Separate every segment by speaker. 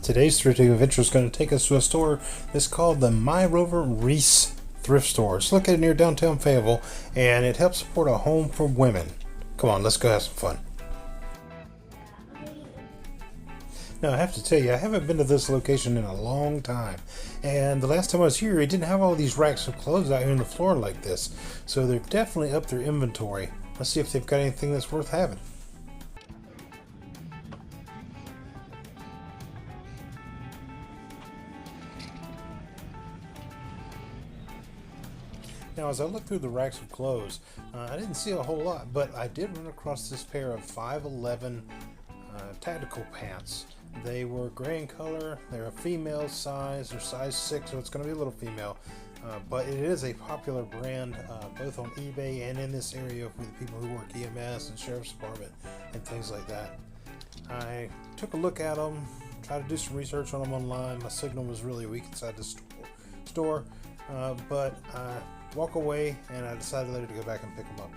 Speaker 1: Today's thrifting adventure is going to take us to a store that's called the Myrover Reese Thrift Store. It's located near downtown Fayetteville, and it helps support a home for women. Come on, let's go have some fun. Now, I have to tell you, I haven't been to this location in a long time. And the last time I was here, it didn't have all these racks of clothes out here on the floor like this. So they're definitely up their inventory. Let's see if they've got anything that's worth having. Now, as I looked through the racks of clothes, I didn't see a whole lot, but I did run across this pair of 5'11" tactical pants. They were gray in color. They're a female size. They're size 6, so it's going to be a little female. But it is a popular brand, both on eBay and in this area for the people who work EMS and Sheriff's Department and things like that. I took a look at them, tried to do some research on them online. My signal was really weak inside the store, but I walk away and I decided later to go back and pick them up.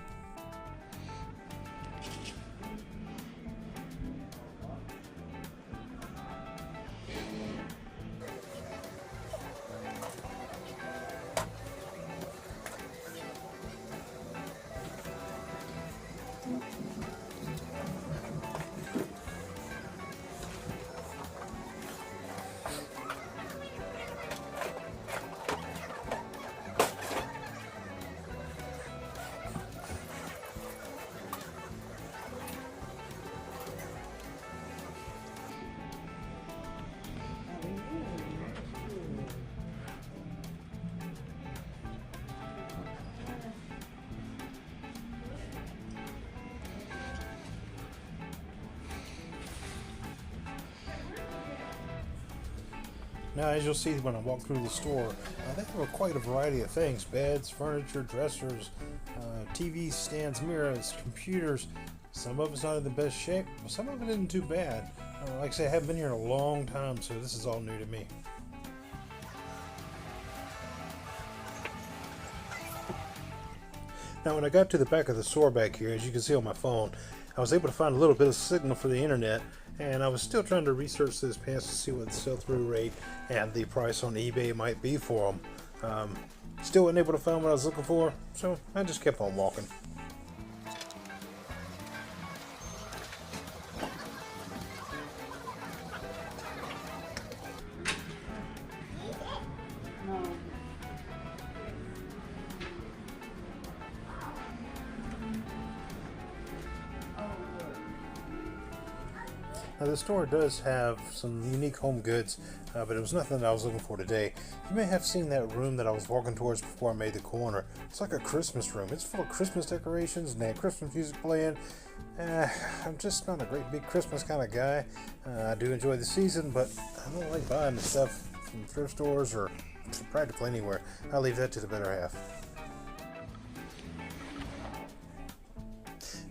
Speaker 1: Now, as you'll see when I walk through the store, they have quite a variety of things: beds, furniture, dressers, TV stands, mirrors, computers. Some of it's not in the best shape, but some of it isn't too bad. Like I say, I haven't been here in a long time, so this is all new to me. Now, when I got to the back of the store back here, as you can see on my phone, I was able to find a little bit of signal for the internet, and I was still trying to research this pants to see what the sell-through rate and the price on eBay might be for them. Still wasn't able to find what I was looking for, so I just kept on walking. Now, the store does have some unique home goods, but it was nothing that I was looking for today. You may have seen that room that I was walking towards before I made the corner. It's like a Christmas room. It's full of Christmas decorations and they have Christmas music playing. I'm just not a great big Christmas kind of guy. I do enjoy the season, but I don't like buying the stuff from thrift stores or practically anywhere. I'll leave that to the better half.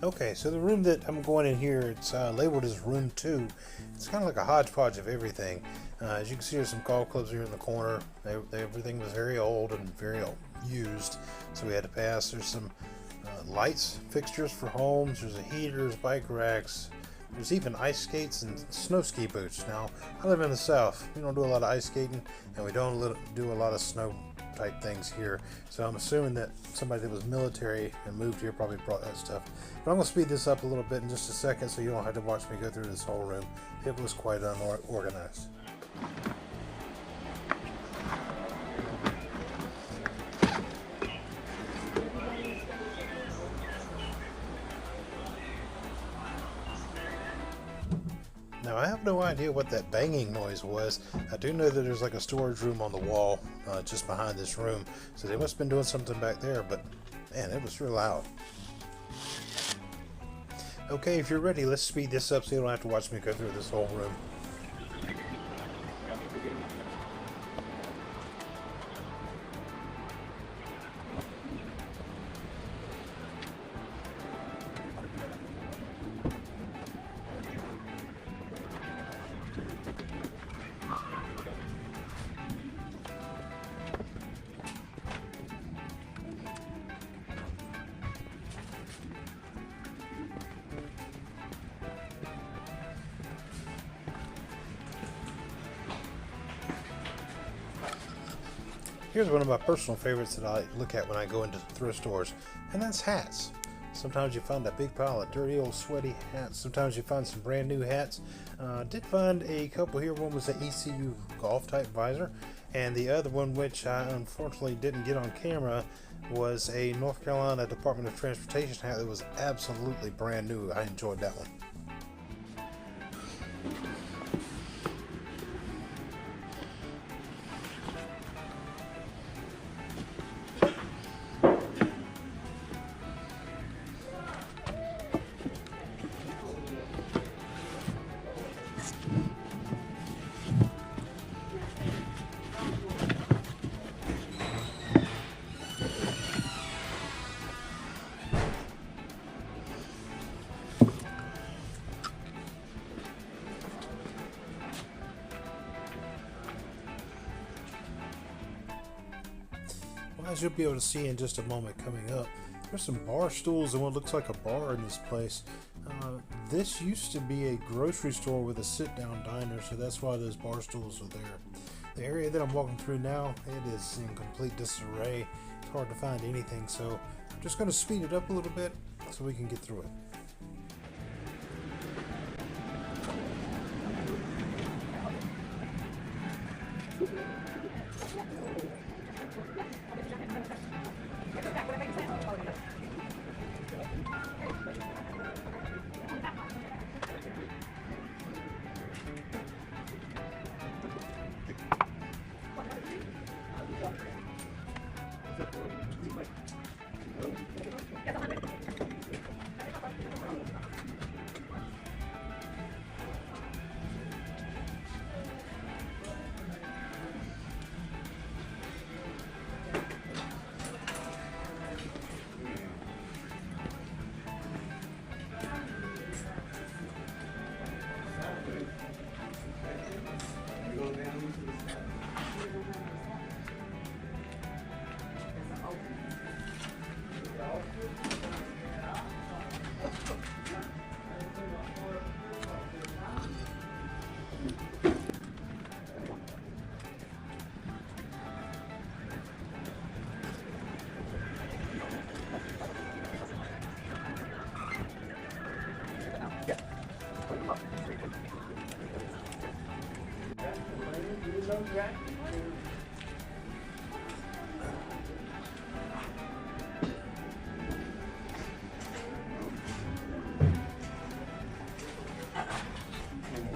Speaker 1: Okay, so the room that I'm going in here, it's labeled as room 2. It's kind of like a hodgepodge of everything. As you can see, there's some golf clubs here in the corner. Everything was very old and very used, so we had to pass. There's some lights, fixtures for homes. There's heaters, bike racks. There's even ice skates and snow ski boots. Now, I live in the south. We don't do a lot of ice skating, and we don't do a lot of snow type things here, so I'm assuming that somebody that was military and moved here probably brought that stuff. But I'm going to speed this up a little bit in just a second so you don't have to watch me go through this whole room. It was quite unorganized. Now, I have no idea what that banging noise was. I do know that there's like a storage room on the wall just behind this room, so they must have been doing something back there, but man, it was real loud. Okay, if you're ready, let's speed this up so you don't have to watch me go through this whole room. Here's one of my personal favorites that I look at when I go into thrift stores, and that's hats. Sometimes you find a big pile of dirty old sweaty hats. Sometimes you find some brand new hats. Did find a couple here. One was an ECU golf type visor, and the other one, which I unfortunately didn't get on camera, was a North Carolina Department of Transportation hat that was absolutely brand new. I enjoyed that one. As you'll be able to see in just a moment coming up, there's some bar stools and what looks like a bar in this place. This used to be a grocery store with a sit-down diner, so that's why those bar stools are there. The area that I'm walking through now, it is in complete disarray. It's hard to find anything, so I'm just going to speed it up a little bit so we can get through it.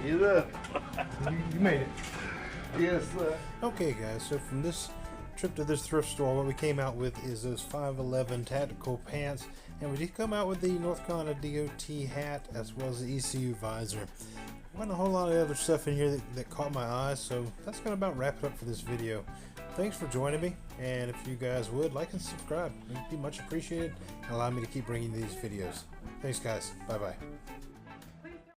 Speaker 2: Get up.
Speaker 1: You made it.
Speaker 2: Yes, sir.
Speaker 1: Okay, guys, so from this trip to this thrift store, what we came out with is those 511 tactical pants, and we did come out with the North Carolina DOT hat as well as the ECU visor. Wasn't a whole lot of other stuff in here that caught my eye, so that's going to about wrap it up for this video. Thanks for joining me, and if you guys would like and subscribe, it would be much appreciated and allow me to keep bringing these videos. Thanks, guys. Bye bye.